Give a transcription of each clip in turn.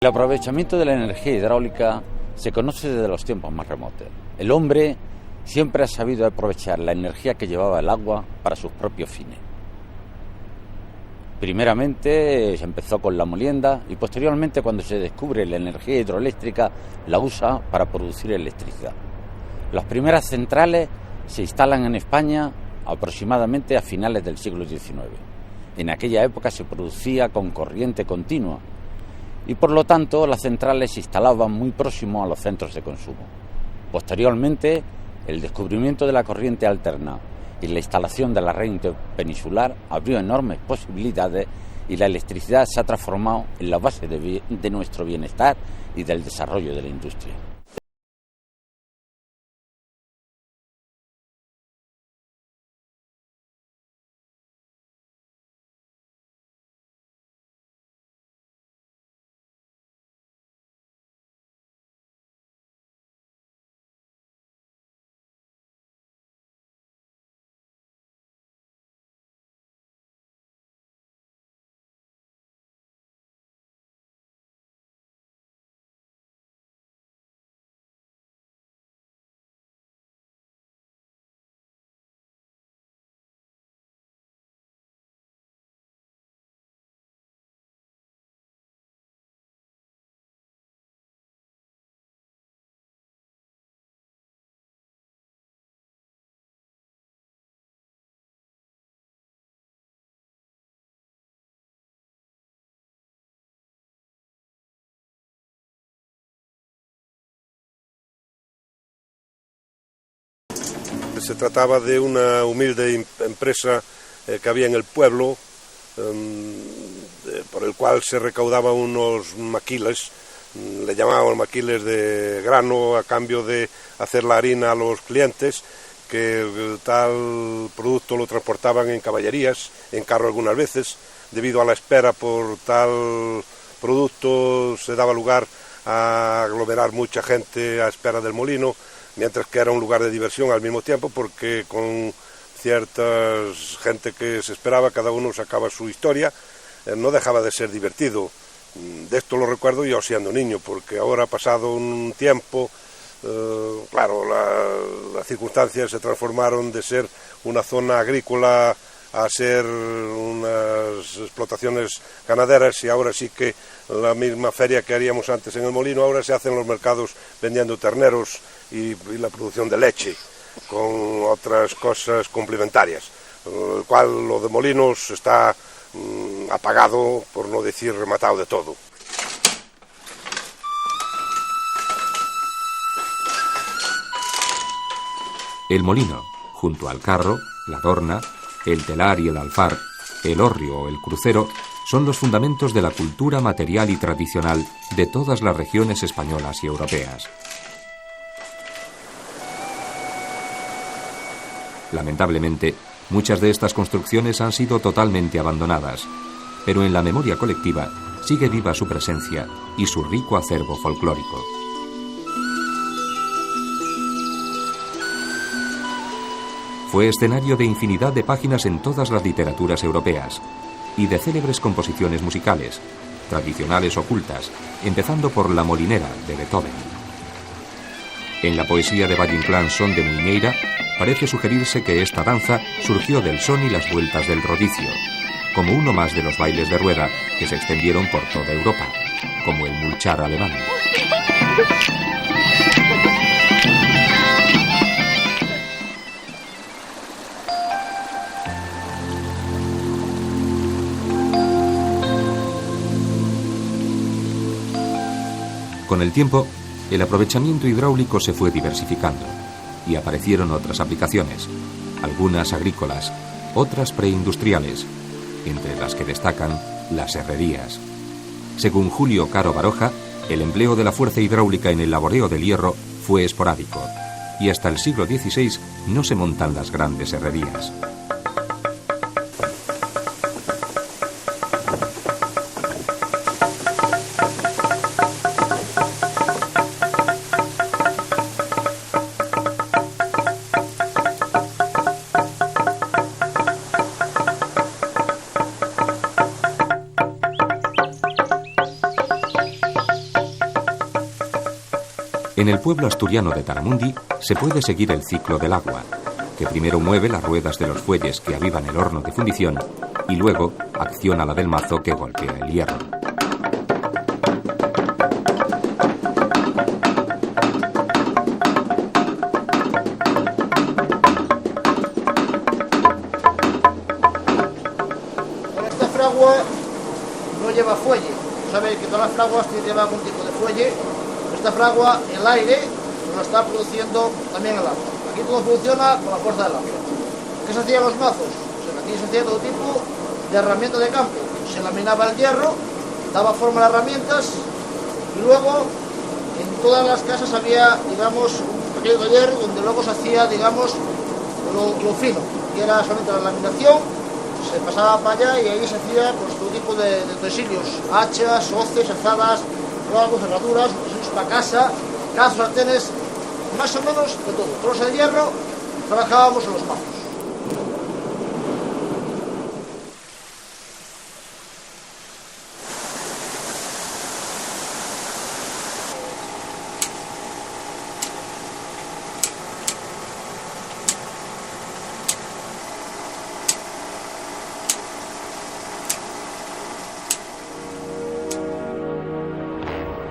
El aprovechamiento de la energía hidráulica se conoce desde los tiempos más remotos. El hombre siempre ha sabido aprovechar la energía que llevaba el agua para sus propios fines. Primeramente se empezó con la molienda y posteriormente, cuando se descubre la energía hidroeléctrica, la usa para producir electricidad. Las primeras centrales se instalan en España aproximadamente a finales del siglo XIX. En aquella época se producía con corriente continua y por lo tanto las centrales se instalaban muy próximo a los centros de consumo. Posteriormente, el descubrimiento de la corriente alterna y la instalación de la red interpeninsular abrió enormes posibilidades y la electricidad se ha transformado en la base de nuestro bienestar y del desarrollo de la industria. Se trataba de una humilde empresa que había en el pueblo, por el cual se recaudaban unos maquiles, le llamaban maquiles de grano, a cambio de hacer la harina a los clientes, que tal producto lo transportaban en caballerías, en carro algunas veces. Debido a la espera por tal producto se daba lugar a aglomerar mucha gente a espera del molino, mientras que era un lugar de diversión al mismo tiempo, porque con cierta gente que se esperaba, cada uno sacaba su historia, no dejaba de ser divertido. De esto lo recuerdo yo siendo niño, porque ahora, pasado un tiempo, claro, las circunstancias se transformaron de ser una zona agrícola a ser unas explotaciones ganaderas, y ahora sí que la misma feria que haríamos antes en el molino, ahora se hace en los mercados vendiendo terneros y la producción de leche, con otras cosas complementarias, el cual lo de molinos está apagado, por no decir rematado de todo. El molino, junto al carro, la dorna, el telar y el alfar, el hórreo o el crucero, son los fundamentos de la cultura material y tradicional de todas las regiones españolas y europeas. Lamentablemente, muchas de estas construcciones han sido totalmente abandonadas, pero en la memoria colectiva sigue viva su presencia y su rico acervo folclórico. Fue escenario de infinidad de páginas en todas las literaturas europeas y de célebres composiciones musicales, tradicionales o cultas, empezando por La Molinera, de Beethoven. En la poesía de Valle Inclán Son de Muiñeira parece sugerirse que esta danza surgió del son y las vueltas del rodicio, como uno más de los bailes de rueda que se extendieron por toda Europa, como el mulchar alemán. Con el tiempo, el aprovechamiento hidráulico se fue diversificando y aparecieron otras aplicaciones, algunas agrícolas, otras preindustriales, entre las que destacan las herrerías. Según Julio Caro Baroja, el empleo de la fuerza hidráulica en el laboreo del hierro fue esporádico, y hasta el siglo XVI no se montan las grandes herrerías. En el pueblo asturiano de Taramundi se puede seguir el ciclo del agua, que primero mueve las ruedas de los fuelles que avivan el horno de fundición y luego acciona la del mazo que golpea el hierro. Esta fragua no lleva fuelle. Sabéis que todas las fraguas llevan algún tipo de fuelle. Esta fragua, el aire, lo está produciendo también el agua. Aquí todo funciona con la fuerza del agua. ¿Qué se hacía en los mazos? Aquí se hacía todo tipo de herramientas de campo. Se laminaba el hierro, daba forma a las herramientas y luego en todas las casas había, digamos, un pequeño taller donde luego se hacía, digamos, lo fino, que era solamente la laminación. Se pasaba para allá y ahí se hacía pues, todo tipo de utensilios, hachas, hoces, azadas, clavos, cerraduras, utensilios para casa, cazos, sartenes, más o menos de todo. Todos el hierro trabajábamos en los mazos.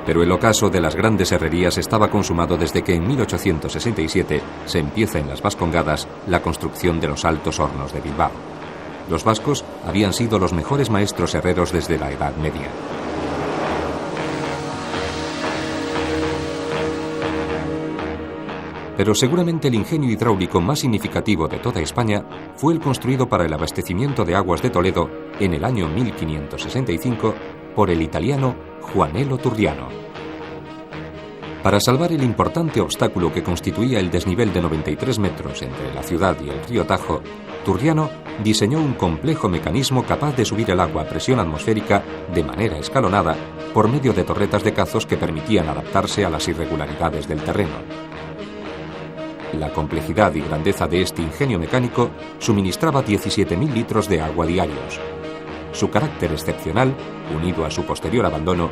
Pero el ocaso de las grandes herrerías estaba consumado desde que en 1867 se empieza en las Vascongadas la construcción de los altos hornos de Bilbao. Los vascos habían sido los mejores maestros herreros desde la Edad Media. Pero seguramente el ingenio hidráulico más significativo de toda España fue el construido para el abastecimiento de aguas de Toledo en el año 1565 por el italiano Juanelo Turriano. Para salvar el importante obstáculo que constituía el desnivel de 93 metros entre la ciudad y el río Tajo, Turriano diseñó un complejo mecanismo capaz de subir el agua a presión atmosférica de manera escalonada por medio de torretas de cazos que permitían adaptarse a las irregularidades del terreno. La complejidad y grandeza de este ingenio mecánico suministraba 17.000 litros de agua diarios. Su carácter excepcional, unido a su posterior abandono,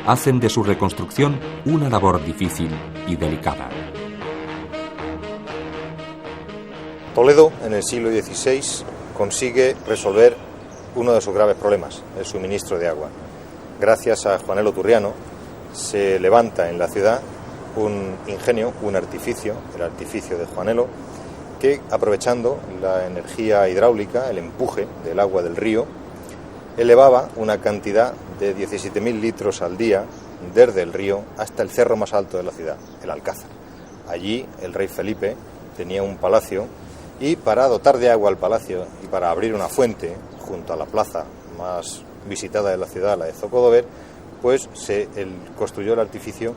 hacen de su reconstrucción una labor difícil y delicada. Toledo, en el siglo XVI, consigue resolver uno de sus graves problemas, el suministro de agua. Gracias a Juanelo Turriano, se levanta en la ciudad un ingenio, un artificio, el artificio de Juanelo, que, aprovechando la energía hidráulica, el empuje del agua del río, elevaba una cantidad de 17.000 litros al día desde el río hasta el cerro más alto de la ciudad, el Alcázar. Allí el rey Felipe tenía un palacio y para dotar de agua al palacio y para abrir una fuente junto a la plaza más visitada de la ciudad, la de Zocodover, pues se construyó el artificio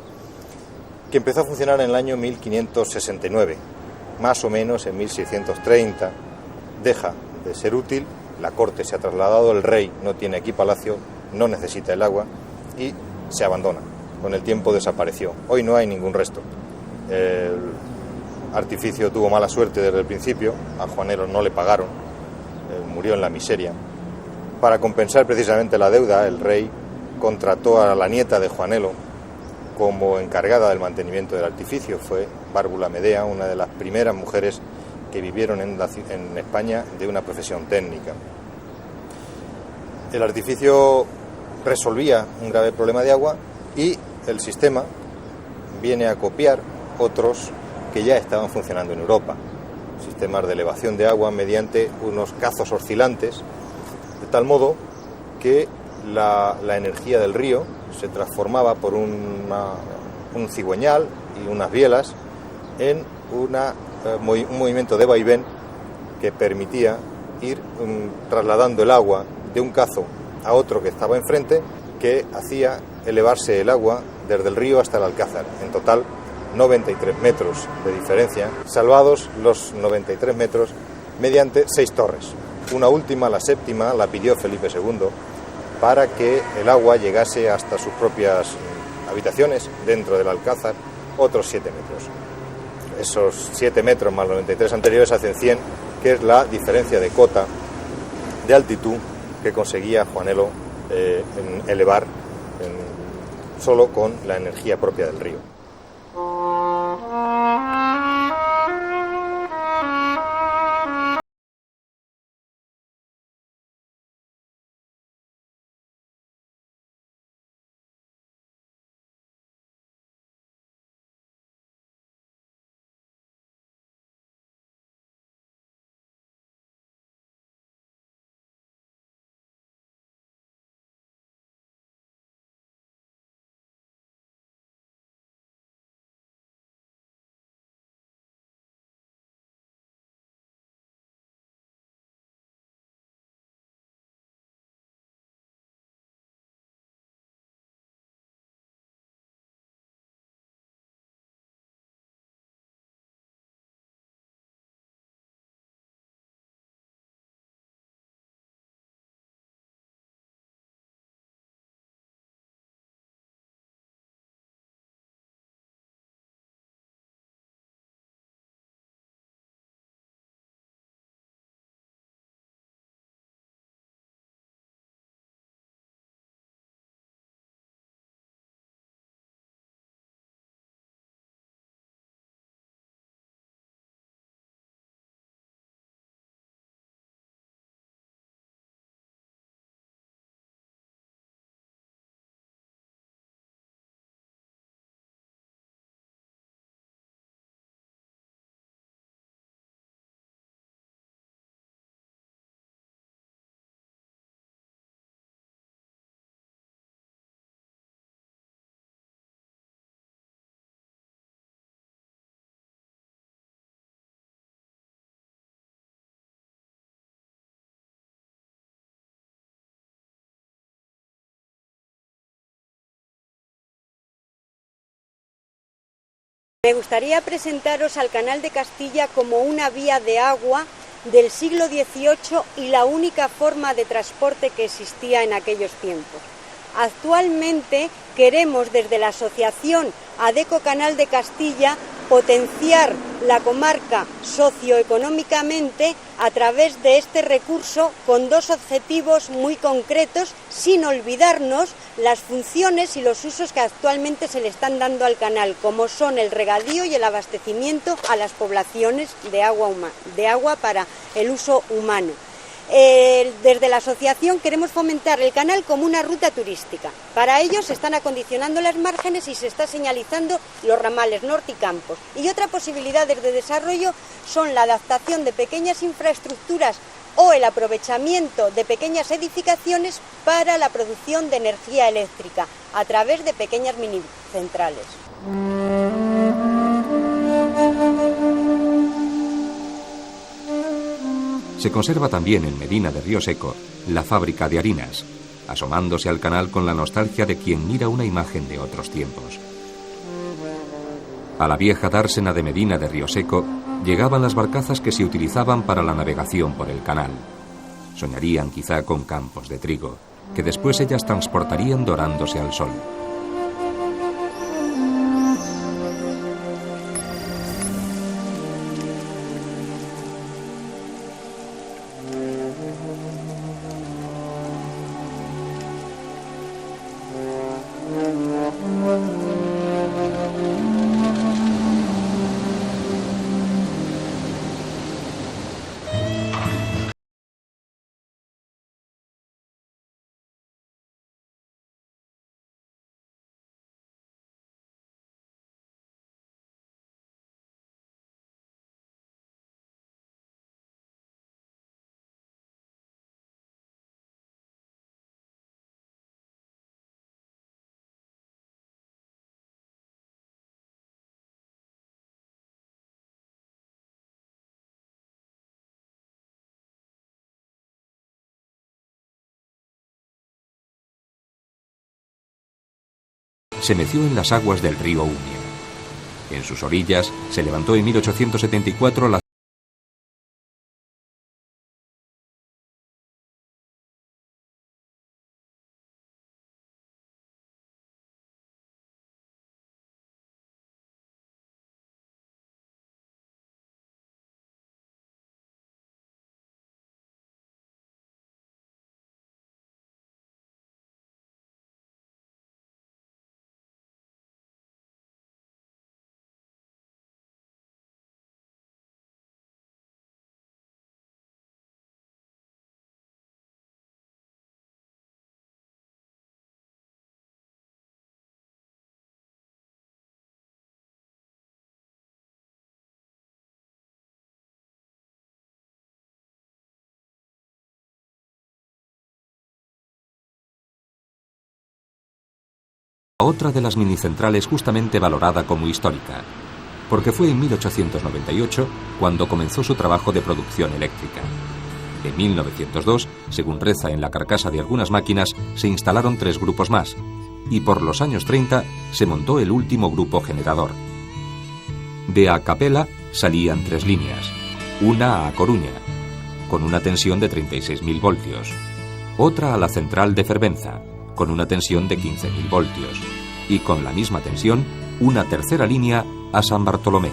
que empezó a funcionar en el año 1569. Más o menos en 1630 deja de ser útil. La corte se ha trasladado, el rey no tiene aquí palacio, no necesita el agua y se abandona. Con el tiempo desapareció. Hoy no hay ningún resto. El artificio tuvo mala suerte desde el principio, a Juanelo no le pagaron, murió en la miseria. Para compensar precisamente la deuda, el rey contrató a la nieta de Juanelo como encargada del mantenimiento del artificio. Fue Bárbula Medea, una de las primeras mujeres que vivieron en España de una profesión técnica. El artificio resolvía un grave problema de agua y el sistema viene a copiar otros que ya estaban funcionando en Europa. Sistemas de elevación de agua mediante unos cazos oscilantes, de tal modo que la energía del río se transformaba por un cigüeñal y unas bielas en un movimiento de vaivén que permitía ir trasladando el agua de un cazo a otro que estaba enfrente, que hacía elevarse el agua desde el río hasta el Alcázar. En total, 93 metros de diferencia, salvados los 93 metros mediante 6 torres. Una última, la séptima, la pidió Felipe II para que el agua llegase hasta sus propias habitaciones dentro del Alcázar, otros 7 metros. Esos 7 metros más los 93 anteriores hacen 100, que es la diferencia de cota de altitud que conseguía Juanelo elevar solo con la energía propia del río. Me gustaría presentaros al Canal de Castilla como una vía de agua del siglo XVIII y la única forma de transporte que existía en aquellos tiempos. Actualmente queremos desde la asociación ADECO Canal de Castilla potenciar la comarca socioeconómicamente a través de este recurso con dos objetivos muy concretos, sin olvidarnos las funciones y los usos que actualmente se le están dando al canal, como son el regadío y el abastecimiento a las poblaciones de agua para el uso humano. Desde la asociación queremos fomentar el canal como una ruta turística. Para ello se están acondicionando las márgenes y se está señalizando los ramales norte y campos. Y otra posibilidad de desarrollo son la adaptación de pequeñas infraestructuras o el aprovechamiento de pequeñas edificaciones para la producción de energía eléctrica a través de pequeñas mini centrales. Se conserva también en Medina de Río Seco la fábrica de harinas, asomándose al canal con la nostalgia de quien mira una imagen de otros tiempos. A la vieja dársena de Medina de Río Seco llegaban las barcazas que se utilizaban para la navegación por el canal. Soñarían quizá con campos de trigo, que después ellas transportarían dorándose al sol. Se meció en las aguas del río Umia. En sus orillas se levantó en 1874 la otra de las minicentrales justamente valorada como histórica, porque fue en 1898 cuando comenzó su trabajo de producción eléctrica. En 1902, según reza en la carcasa de algunas máquinas, se instalaron 3 grupos más, y por los años 30 se montó el último grupo generador. De A Capela salían 3 líneas, una a Coruña, con una tensión de 36.000 voltios, otra a la central de Fervenza, con una tensión de 15.000 voltios, y con la misma tensión, una tercera línea a San Bartolomé.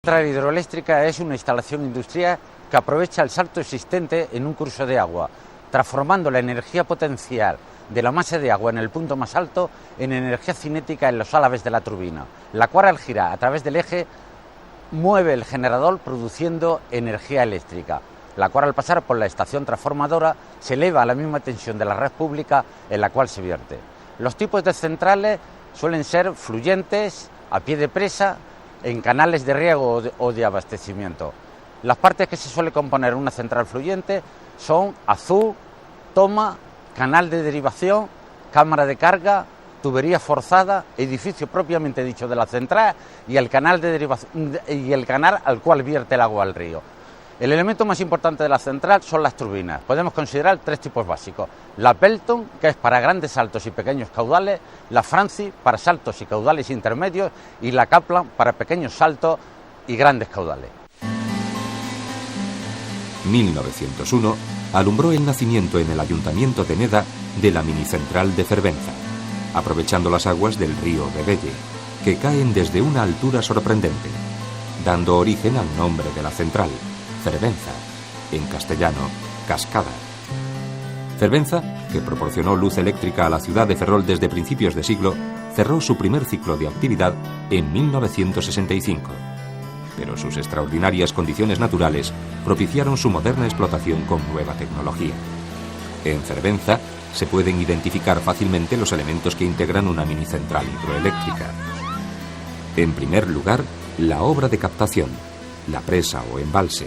La central hidroeléctrica es una instalación industrial que aprovecha el salto existente en un curso de agua, transformando la energía potencial de la masa de agua en el punto más alto en energía cinética en los álabes de la turbina, la cual al girar a través del eje mueve el generador produciendo energía eléctrica, la cual al pasar por la estación transformadora se eleva a la misma tensión de la red pública en la cual se vierte. Los tipos de centrales suelen ser fluyentes, a pie de presa, en canales de riego o de abastecimiento. Las partes que se suele componer una central fluyente son azul, toma, canal de derivación, cámara de carga, tubería forzada, edificio propiamente dicho de la central y el canal de derivación y el canal al cual vierte el agua al río. El elemento más importante de la central son las turbinas. Podemos considerar 3 tipos básicos: la Pelton, que es para grandes saltos y pequeños caudales; la Francis, para saltos y caudales intermedios; y la Kaplan, para pequeños saltos y grandes caudales. 1901 alumbró el nacimiento en el ayuntamiento de Neda de la minicentral de Fervenza, aprovechando las aguas del río Rebelle, que caen desde una altura sorprendente, dando origen al nombre de la central, Fervenza, en castellano, cascada. Fervenza, que proporcionó luz eléctrica a la ciudad de Ferrol desde principios de siglo, cerró su primer ciclo de actividad en 1965. Pero sus extraordinarias condiciones naturales propiciaron su moderna explotación con nueva tecnología. En Fervenza se pueden identificar fácilmente los elementos que integran una minicentral hidroeléctrica. En primer lugar, la obra de captación, la presa o embalse,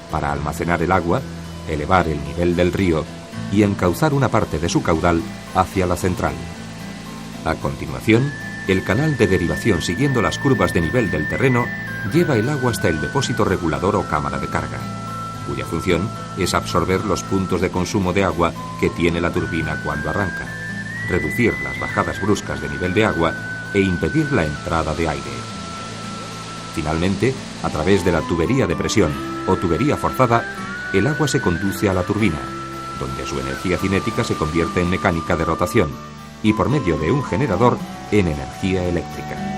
para almacenar el agua, elevar el nivel del río y encauzar una parte de su caudal hacia la central. A continuación, el canal de derivación, siguiendo las curvas de nivel del terreno, lleva el agua hasta el depósito regulador o cámara de carga, cuya función es absorber los puntos de consumo de agua que tiene la turbina cuando arranca, reducir las bajadas bruscas de nivel de agua e impedir la entrada de aire. Finalmente, a través de la tubería de presión o tubería forzada, el agua se conduce a la turbina, donde su energía cinética se convierte en mecánica de rotación y por medio de un generador en energía eléctrica.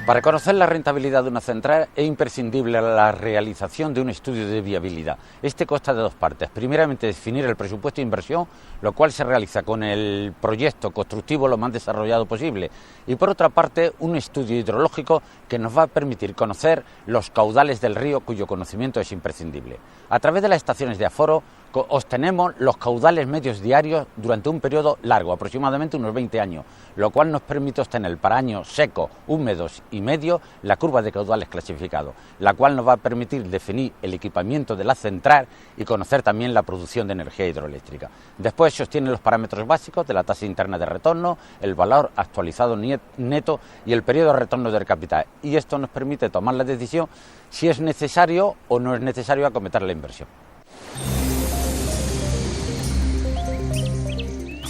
Para conocer la rentabilidad de una central es imprescindible la realización de un estudio de viabilidad. Este consta de 2 partes. Primeramente, definir el presupuesto de inversión, lo cual se realiza con el proyecto constructivo lo más desarrollado posible. Y por otra parte, un estudio hidrológico que nos va a permitir conocer los caudales del río, cuyo conocimiento es imprescindible. A través de las estaciones de aforo obtenemos los caudales medios diarios durante un periodo largo, aproximadamente unos 20 años, lo cual nos permite obtener para años secos, húmedos y medios la curva de caudales clasificado, la cual nos va a permitir definir el equipamiento de la central y conocer también la producción de energía hidroeléctrica. Después se obtienen los parámetros básicos de la tasa interna de retorno, el valor actualizado neto y el periodo de retorno del capital, y esto nos permite tomar la decisión si es necesario o no es necesario acometer la inversión.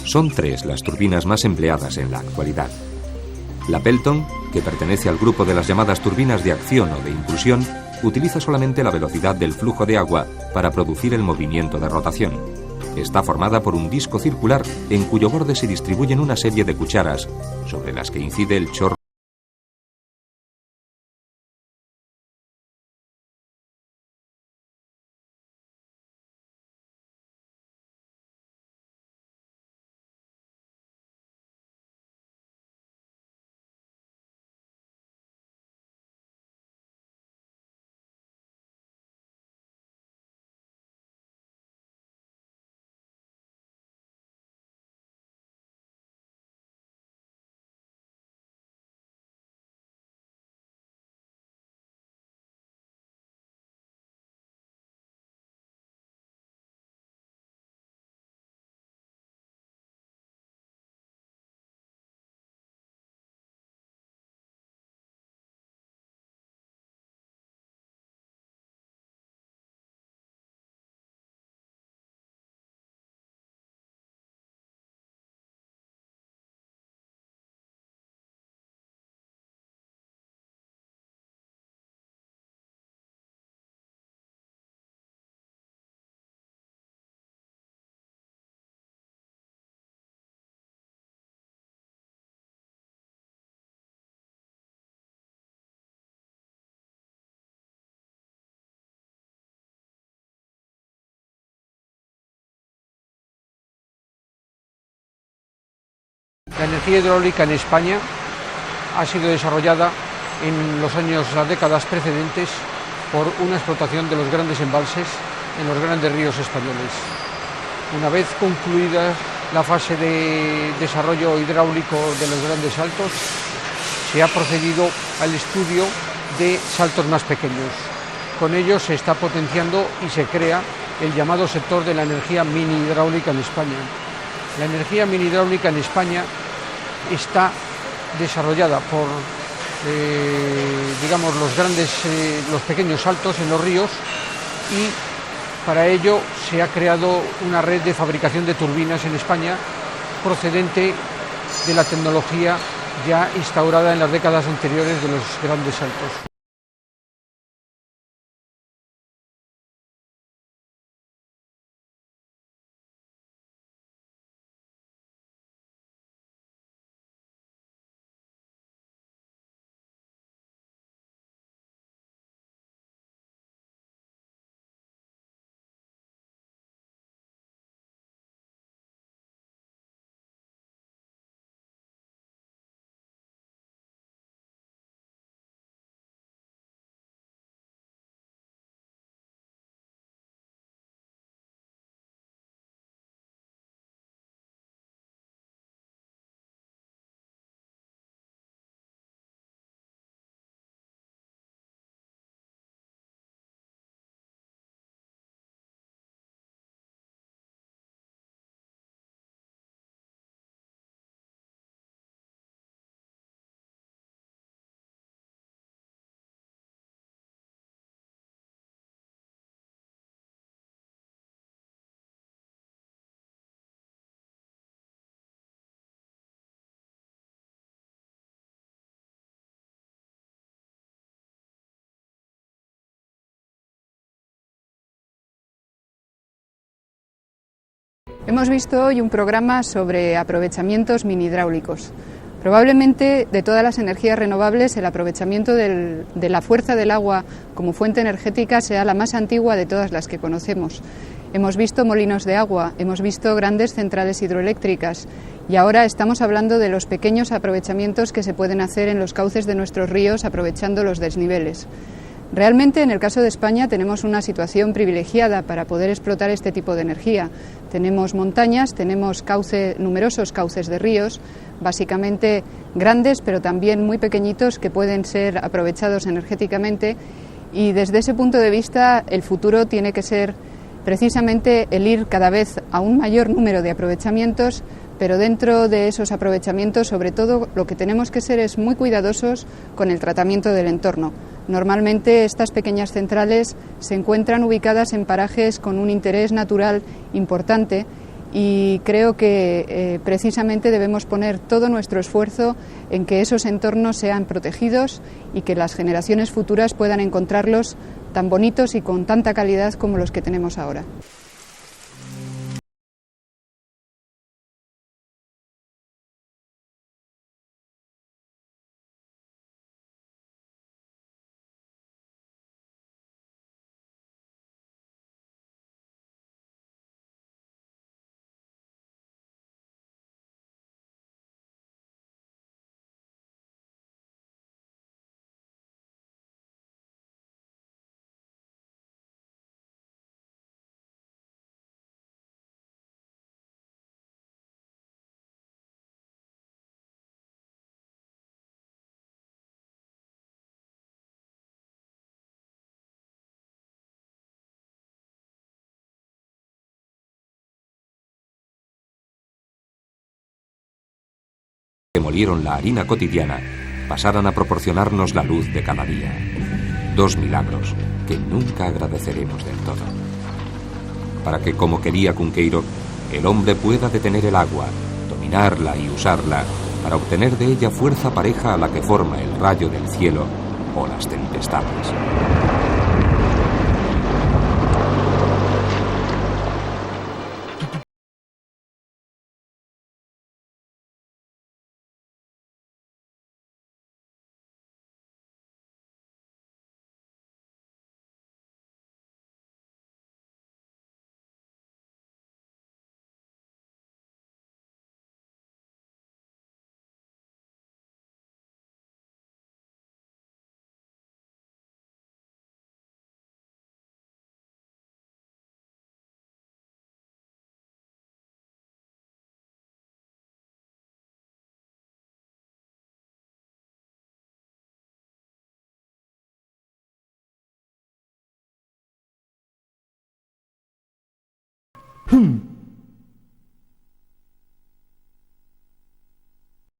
Son 3 las turbinas más empleadas en la actualidad. La Pelton, que pertenece al grupo de las llamadas turbinas de acción o de impulsión, utiliza solamente la velocidad del flujo de agua para producir el movimiento de rotación. Está formada por un disco circular en cuyo borde se distribuyen una serie de cucharas sobre las que incide el chorro La energía hidráulica en España ha sido desarrollada en las décadas precedentes por una explotación de los grandes embalses en los grandes ríos españoles. Una vez concluida la fase de desarrollo hidráulico de los grandes saltos, se ha procedido al estudio de saltos más pequeños. Con ello se está potenciando y se crea el llamado sector de la energía mini hidráulica en España. La energía mini hidráulica en España está desarrollada por los pequeños saltos en los ríos, y para ello se ha creado una red de fabricación de turbinas en España procedente de la tecnología ya instaurada en las décadas anteriores de los grandes saltos. Hemos visto hoy un programa sobre aprovechamientos mini hidráulicos. Probablemente de todas las energías renovables el aprovechamiento de la fuerza del agua como fuente energética sea la más antigua de todas las que conocemos. Hemos visto molinos de agua, hemos visto grandes centrales hidroeléctricas y ahora estamos hablando de los pequeños aprovechamientos que se pueden hacer en los cauces de nuestros ríos aprovechando los desniveles. Realmente, en el caso de España, tenemos una situación privilegiada para poder explotar este tipo de energía. Tenemos montañas, tenemos numerosos cauces de ríos, básicamente grandes, pero también muy pequeñitos, que pueden ser aprovechados energéticamente, y desde ese punto de vista el futuro tiene que ser precisamente el ir cada vez a un mayor número de aprovechamientos, pero dentro de esos aprovechamientos, sobre todo, lo que tenemos que ser es muy cuidadosos con el tratamiento del entorno. Normalmente estas pequeñas centrales se encuentran ubicadas en parajes con un interés natural importante y creo que precisamente debemos poner todo nuestro esfuerzo en que esos entornos sean protegidos y que las generaciones futuras puedan encontrarlos tan bonitos y con tanta calidad como los que tenemos ahora. Que molieron la harina cotidiana pasaran a proporcionarnos la luz de cada día. Dos milagros que nunca agradeceremos del todo. Para que, como quería Cunqueiro, el hombre pueda detener el agua, dominarla y usarla para obtener de ella fuerza pareja a la que forma el rayo del cielo o las tempestades. Hmm.